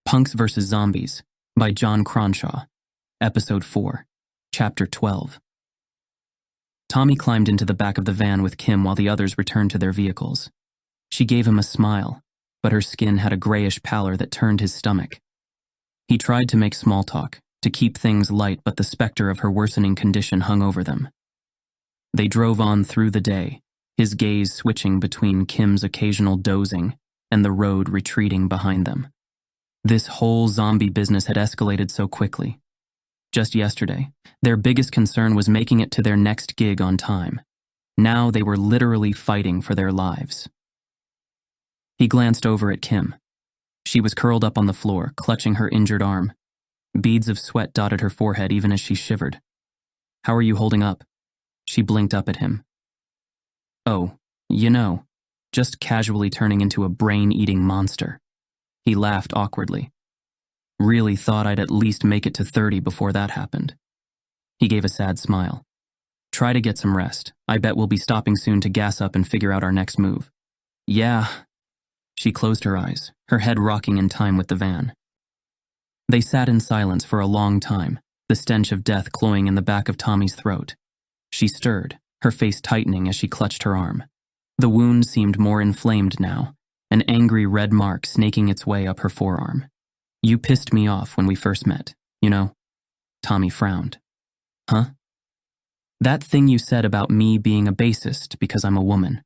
Punks vs. Zombies by John Cronshaw, Episode 4, Chapter 12. Tommy climbed into the back of the van with Kim while the others returned to their vehicles. She gave him a smile, but her skin had a grayish pallor that turned his stomach. He tried to make small talk, to keep things light, but the specter of her worsening condition hung over them. They drove on through the day, his gaze switching between Kim's occasional dozing and the road retreating behind them. This whole zombie business had escalated so quickly. Just yesterday, their biggest concern was making it to their next gig on time. Now they were literally fighting for their lives. He glanced over at Kim. She was curled up on the floor, clutching her injured arm. Beads of sweat dotted her forehead even as she shivered. "How are you holding up?" She blinked up at him. "Oh, just casually turning into a brain-eating monster." He laughed awkwardly. "Really thought I'd at least make it to 30 before that happened." He gave a sad smile. "Try to get some rest. I bet we'll be stopping soon to gas up and figure out our next move." "Yeah." She closed her eyes, her head rocking in time with the van. They sat in silence for a long time, the stench of death cloying in the back of Tommy's throat. She stirred, her face tightening as she clutched her arm. The wound seemed more inflamed now, an angry red mark snaking its way up her forearm. "You pissed me off when we first met, you know?" Tommy frowned. "Huh?" "That thing you said about me being a bassist because I'm a woman."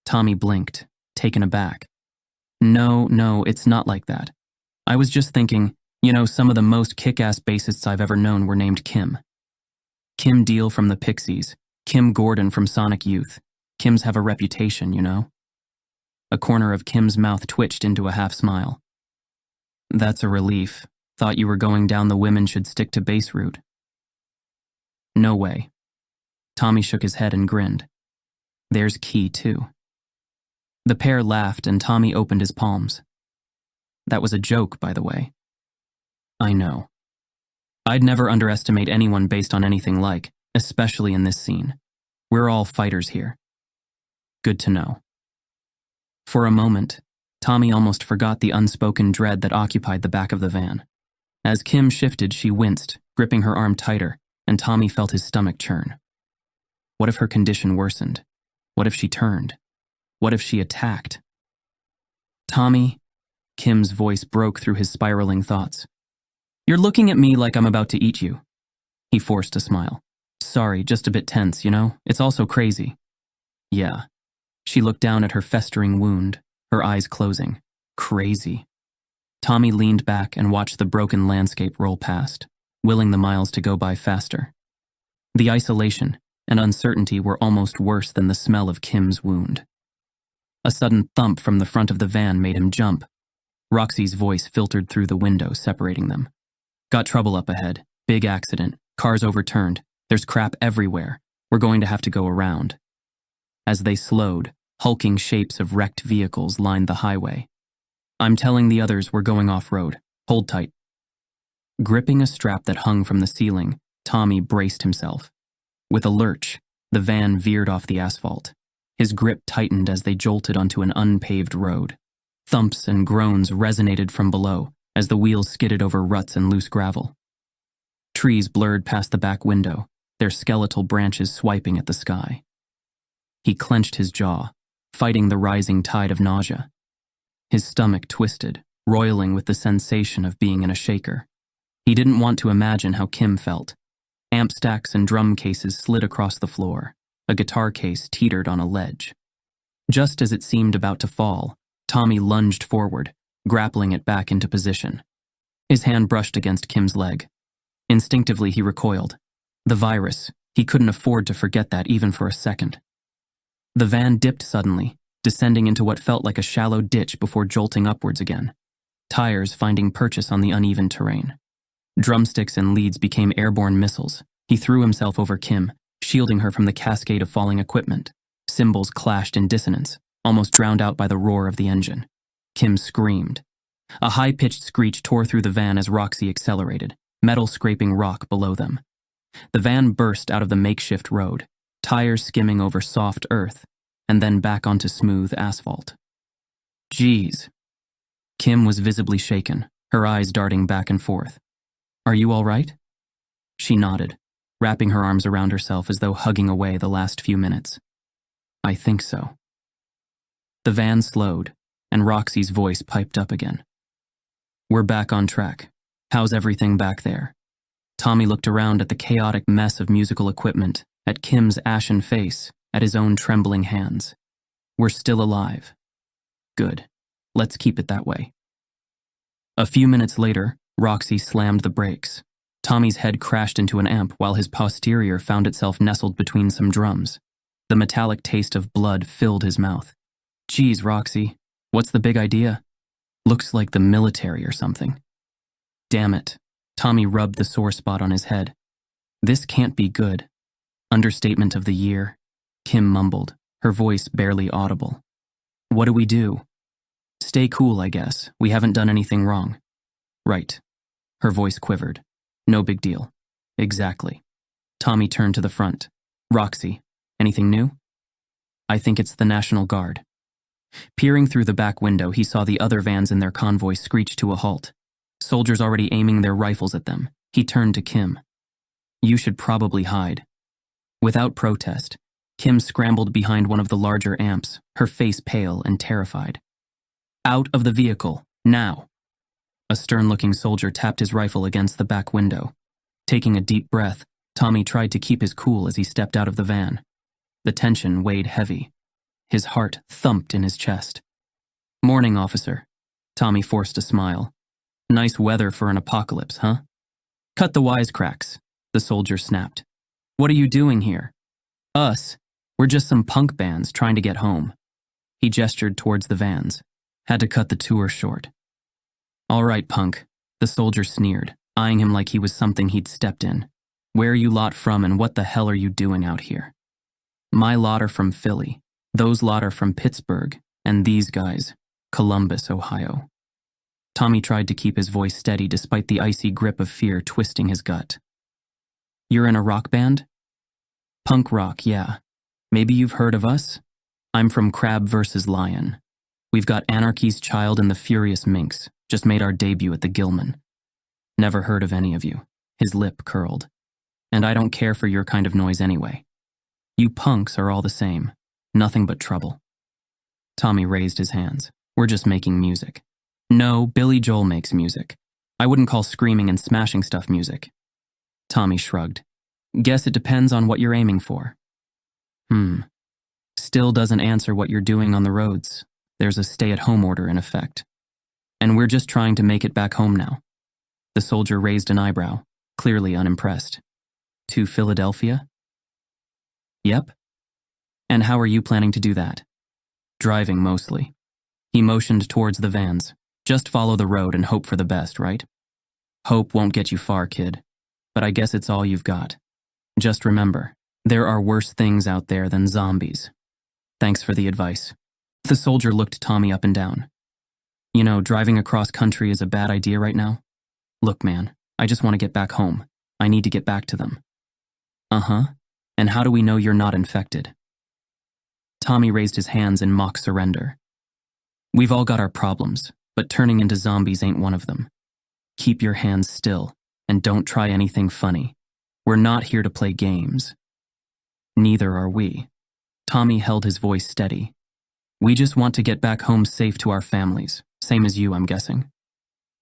Tommy blinked, taken aback. No, it's not like that. I was just thinking, some of the most kick-ass bassists I've ever known were named Kim. Kim Deal from the Pixies, Kim Gordon from Sonic Youth. Kims have a reputation, A corner of Kim's mouth twitched into a half-smile. "That's a relief. Thought you were going down the women should stick to bass route." "No way." Tommy shook his head and grinned. "There's Key, too." The pair laughed and Tommy opened his palms. "That was a joke, by the way." "I know. I'd never underestimate anyone based on anything like, especially in this scene. We're all fighters here." "Good to know." For a moment, Tommy almost forgot the unspoken dread that occupied the back of the van. As Kim shifted, she winced, gripping her arm tighter, and Tommy felt his stomach churn. What if her condition worsened? What if she turned? What if she attacked? "Tommy," Kim's voice broke through his spiraling thoughts. "You're looking at me like I'm about to eat you." He forced a smile. "Sorry, just a bit tense, It's all so crazy." "Yeah." She looked down at her festering wound, her eyes closing. "Crazy." Tommy leaned back and watched the broken landscape roll past, willing the miles to go by faster. The isolation and uncertainty were almost worse than the smell of Kim's wound. A sudden thump from the front of the van made him jump. Roxy's voice filtered through the window, separating them. "Got trouble up ahead. Big accident. Cars overturned. There's crap everywhere. We're going to have to go around." As they slowed, hulking shapes of wrecked vehicles lined the highway. "I'm telling the others we're going off-road. Hold tight." Gripping a strap that hung from the ceiling, Tommy braced himself. With a lurch, the van veered off the asphalt. His grip tightened as they jolted onto an unpaved road. Thumps and groans resonated from below as the wheels skidded over ruts and loose gravel. Trees blurred past the back window, their skeletal branches swiping at the sky. He clenched his jaw, fighting the rising tide of nausea. His stomach twisted, roiling with the sensation of being in a shaker. He didn't want to imagine how Kim felt. Amp stacks and drum cases slid across the floor. A guitar case teetered on a ledge. Just as it seemed about to fall, Tommy lunged forward, grappling it back into position. His hand brushed against Kim's leg. Instinctively, he recoiled. The virus, he couldn't afford to forget that even for a second. The van dipped suddenly, descending into what felt like a shallow ditch before jolting upwards again. Tires finding purchase on the uneven terrain. Drumsticks and leads became airborne missiles. He threw himself over Kim, shielding her from the cascade of falling equipment. Cymbals clashed in dissonance, almost drowned out by the roar of the engine. Kim screamed. A high-pitched screech tore through the van as Roxy accelerated, metal scraping rock below them. The van burst out of the makeshift road, tires skimming over soft earth, and then back onto smooth asphalt. "Geez." Kim was visibly shaken, her eyes darting back and forth. "Are you all right?" She nodded, wrapping her arms around herself as though hugging away the last few minutes. "I think so." The van slowed, and Roxy's voice piped up again. "We're back on track. How's everything back there?" Tommy looked around at the chaotic mess of musical equipment, at Kim's ashen face, at his own trembling hands. "We're still alive." "Good. Let's keep it that way." A few minutes later, Roxy slammed the brakes. Tommy's head crashed into an amp while his posterior found itself nestled between some drums. The metallic taste of blood filled his mouth. "Geez, Roxy, what's the big idea? Looks like the military or something." "Damn it." Tommy rubbed the sore spot on his head. "This can't be good." "Understatement of the year," Kim mumbled, her voice barely audible. "What do we do?" "Stay cool, I guess. We haven't done anything wrong." "Right." Her voice quivered. "No big deal." "Exactly." Tommy turned to the front. "Roxy, anything new?" "I think it's the National Guard." Peering through the back window, he saw the other vans in their convoy screech to a halt. Soldiers already aiming their rifles at them. He turned to Kim. "You should probably hide." Without protest, Kim scrambled behind one of the larger amps, her face pale and terrified. "Out of the vehicle, now!" A stern-looking soldier tapped his rifle against the back window. Taking a deep breath, Tommy tried to keep his cool as he stepped out of the van. The tension weighed heavy. His heart thumped in his chest. "Morning, officer." Tommy forced a smile. "Nice weather for an apocalypse, huh?" "Cut the wisecracks," the soldier snapped. "What are you doing here?" "Us. We're just some punk bands trying to get home." He gestured towards the vans. "Had to cut the tour short." "All right, punk," the soldier sneered, eyeing him like he was something he'd stepped in. "Where are you lot from and what the hell are you doing out here?" "My lot are from Philly. Those lot are from Pittsburgh, and these guys, Columbus, Ohio." Tommy tried to keep his voice steady despite the icy grip of fear twisting his gut. "You're in a rock band?" "Punk rock, yeah. Maybe you've heard of us? I'm from Crab vs. Lion. We've got Anarchy's Child and the Furious Minks, just made our debut at the Gilman." "Never heard of any of you." His lip curled. "And I don't care for your kind of noise anyway. You punks are all the same. Nothing but trouble." Tommy raised his hands. "We're just making music." "No, Billy Joel makes music. I wouldn't call screaming and smashing stuff music." Tommy shrugged. "Guess it depends on what you're aiming for." Still doesn't answer what you're doing on the roads. There's a stay-at-home order in effect. And we're just trying to make it back home now." The soldier raised an eyebrow, clearly unimpressed. "To Philadelphia?" "Yep." "And how are you planning to do that?" "Driving, mostly." He motioned towards the vans. "Just follow the road and hope for the best, right?" "Hope won't get you far, kid. But I guess it's all you've got. Just remember, there are worse things out there than zombies." "Thanks for the advice." The soldier looked Tommy up and down. "You know, driving across country is a bad idea right now. Look, man, I just want to get back home. I need to get back to them." "Uh-huh. And how do we know you're not infected?" Tommy raised his hands in mock surrender. "We've all got our problems, but turning into zombies ain't one of them. Keep your hands still, and don't try anything funny. We're not here to play games." "Neither are we." Tommy held his voice steady. "We just want to get back home safe to our families, same as you, I'm guessing."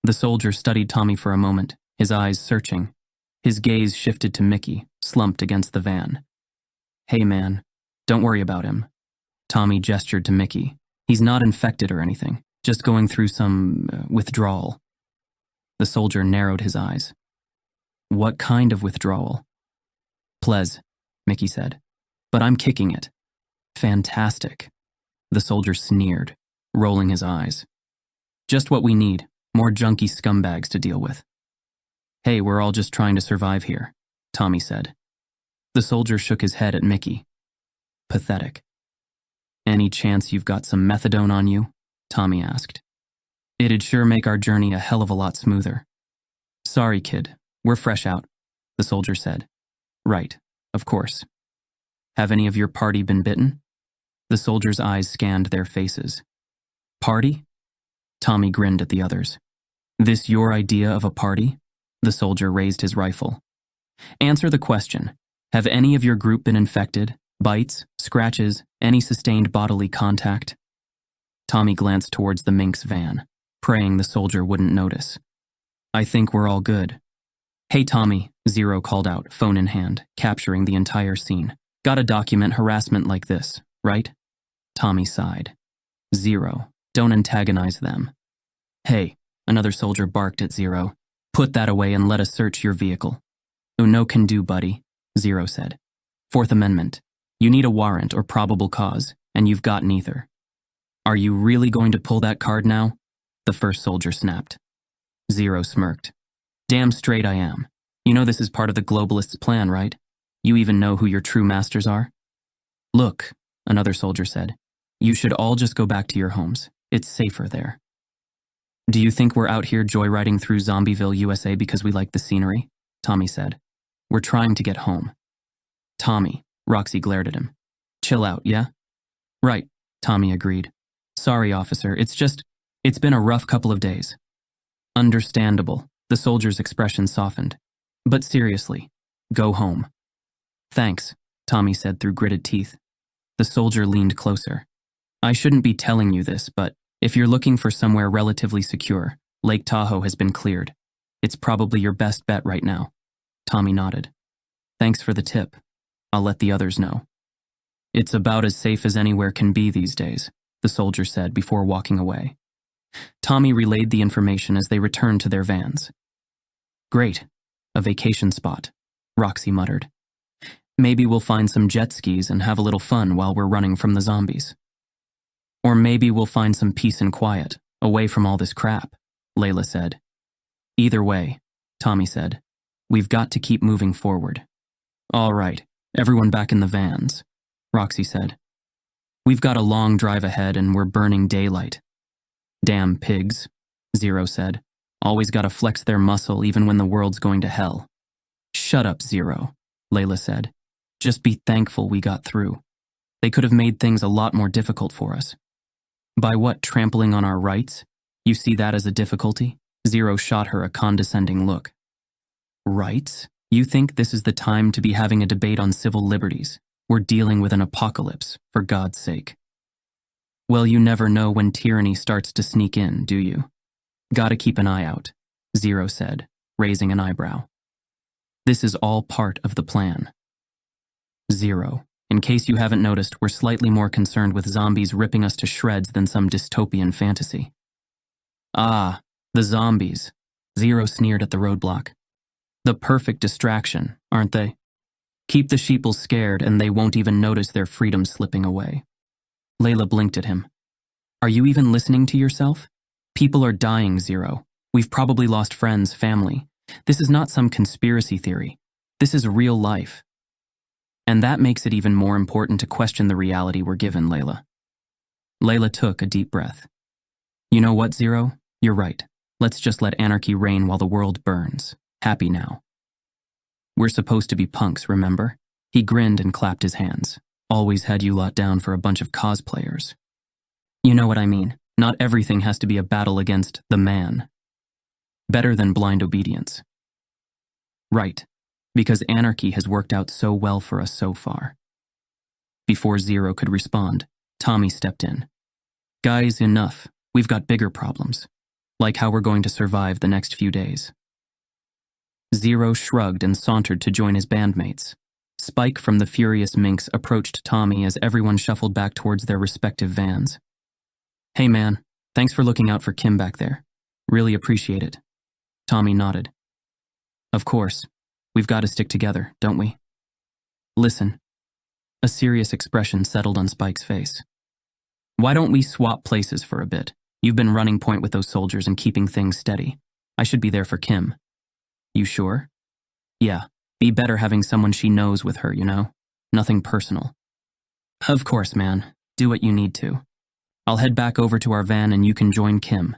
The soldier studied Tommy for a moment, his eyes searching. His gaze shifted to Mickey, slumped against the van. "Hey man, don't worry about him." Tommy gestured to Mickey. "He's not infected or anything, just going through some withdrawal." The soldier narrowed his eyes. "What kind of withdrawal?" "Plez," Mickey said. "But I'm kicking it." "Fantastic." The soldier sneered, rolling his eyes. "Just what we need, more junky scumbags to deal with." "Hey, we're all just trying to survive here," Tommy said. The soldier shook his head at Mickey. "Pathetic." "Any chance you've got some methadone on you?" Tommy asked. "It'd sure make our journey a hell of a lot smoother." "Sorry, kid, we're fresh out," the soldier said. "Right, of course. Have any of your party been bitten?" The soldier's eyes scanned their faces. "Party?" Tommy grinned at the others. This your idea of a party? The soldier raised his rifle. Answer the question. Have any of your group been infected? Bites, scratches, any sustained bodily contact? Tommy glanced towards the Minks van, praying the soldier wouldn't notice. I think we're all good. Hey Tommy, Zero called out, phone in hand, capturing the entire scene. Gotta document harassment like this, right? Tommy sighed. Zero, don't antagonize them. Hey, another soldier barked at Zero. Put that away and let us search your vehicle. Oh, no can do, buddy, Zero said. Fourth Amendment. You need a warrant or probable cause, and you've got neither. Are you really going to pull that card now? The first soldier snapped. Zero smirked. Damn straight I am. You know this is part of the globalists' plan, right? You even know who your true masters are? Look, another soldier said. You should all just go back to your homes. It's safer there. Do you think we're out here joyriding through Zombieville, USA because we like the scenery? Tommy said. We're trying to get home. Tommy, Roxy glared at him. Chill out, yeah? Right, Tommy agreed. Sorry, officer, it's been a rough couple of days. Understandable, the soldier's expression softened. But seriously, go home. Thanks, Tommy said through gritted teeth. The soldier leaned closer. I shouldn't be telling you this, but if you're looking for somewhere relatively secure, Lake Tahoe has been cleared. It's probably your best bet right now. Tommy nodded. Thanks for the tip. I'll let the others know. It's about as safe as anywhere can be these days, the soldier said before walking away. Tommy relayed the information as they returned to their vans. Great. A vacation spot, Roxy muttered. Maybe we'll find some jet skis and have a little fun while we're running from the zombies. Or maybe we'll find some peace and quiet, away from all this crap, Layla said. Either way, Tommy said, we've got to keep moving forward. All right, everyone back in the vans, Roxy said. We've got a long drive ahead and we're burning daylight. Damn pigs, Zero said. Always gotta flex their muscle even when the world's going to hell. Shut up, Zero, Layla said. Just be thankful we got through. They could have made things a lot more difficult for us. By what, trampling on our rights? You see that as a difficulty? Zero shot her a condescending look. Rights? You think this is the time to be having a debate on civil liberties? We're dealing with an apocalypse, for God's sake. Well, you never know when tyranny starts to sneak in, do you? Gotta keep an eye out, Zero said, raising an eyebrow. This is all part of the plan. Zero, in case you haven't noticed, we're slightly more concerned with zombies ripping us to shreds than some dystopian fantasy. Ah, the zombies, Zero sneered at the roadblock. The perfect distraction, aren't they? Keep the sheeple scared and they won't even notice their freedom slipping away. Layla blinked at him. Are you even listening to yourself? People are dying, Zero. We've probably lost friends, family. This is not some conspiracy theory. This is real life. And that makes it even more important to question the reality we're given, Layla. Layla took a deep breath. You know what, Zero? You're right. Let's just let anarchy reign while the world burns. Happy now. We're supposed to be punks, remember? He grinned and clapped his hands. Always had you lot down for a bunch of cosplayers. You know what I mean. Not everything has to be a battle against the man. Better than blind obedience. Right, because anarchy has worked out so well for us so far. Before Zero could respond, Tommy stepped in. Guys, enough. We've got bigger problems, like how we're going to survive the next few days. Zero shrugged and sauntered to join his bandmates. Spike from the Furious Minks approached Tommy as everyone shuffled back towards their respective vans. Hey man, thanks for looking out for Kim back there. Really appreciate it. Tommy nodded. Of course, we've got to stick together, don't we? Listen. A serious expression settled on Spike's face. Why don't we swap places for a bit? You've been running point with those soldiers and keeping things steady. I should be there for Kim. You sure? Yeah, be better having someone she knows with her, you know? Nothing personal. Of course, man. Do what you need to. I'll head back over to our van and you can join Kim.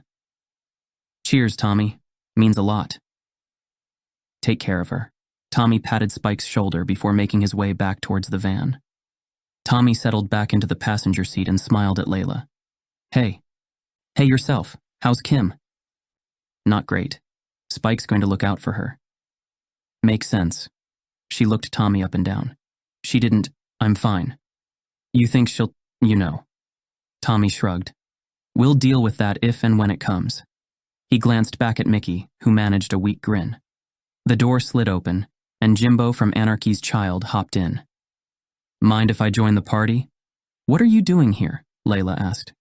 Cheers, Tommy. Means a lot. Take care of her. Tommy patted Spike's shoulder before making his way back towards the van. Tommy settled back into the passenger seat and smiled at Layla. Hey yourself. How's Kim? Not great. Spike's going to look out for her. Makes sense. She looked Tommy up and down. She didn't. I'm fine. You think she'll, Tommy shrugged. We'll deal with that if and when it comes. He glanced back at Mickey, who managed a weak grin. The door slid open, and Jimbo from Anarchy's Child hopped in. Mind if I join the party? What are you doing here? Layla asked.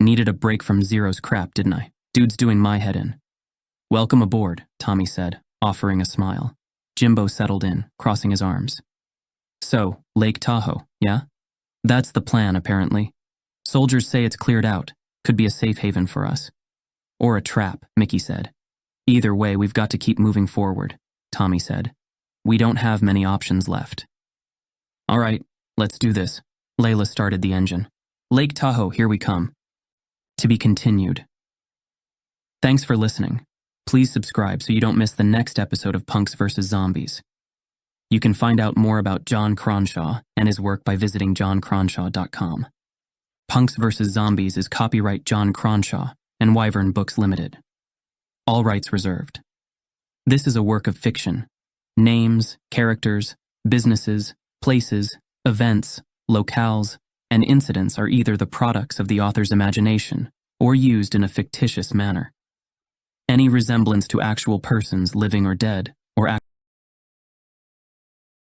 Needed a break from Zero's crap, didn't I? Dude's doing my head in. Welcome aboard, Tommy said, offering a smile. Jimbo settled in, crossing his arms. So, Lake Tahoe, yeah? That's the plan, apparently. Soldiers say it's cleared out. Could be a safe haven for us. Or a trap, Mickey said. Either way, we've got to keep moving forward, Tommy said. We don't have many options left. All right, let's do this. Layla started the engine. Lake Tahoe, here we come. To be continued. Thanks for listening. Please subscribe so you don't miss the next episode of Punks vs. Zombies. You can find out more about John Cronshaw and his work by visiting johncronshaw.com. Punks vs. Zombies is copyright John Cronshaw and Wyvern Books Limited. All rights reserved. This is a work of fiction. Names, characters, businesses, places, events, locales, and incidents are either the products of the author's imagination or used in a fictitious manner. Any resemblance to actual persons, living or dead, or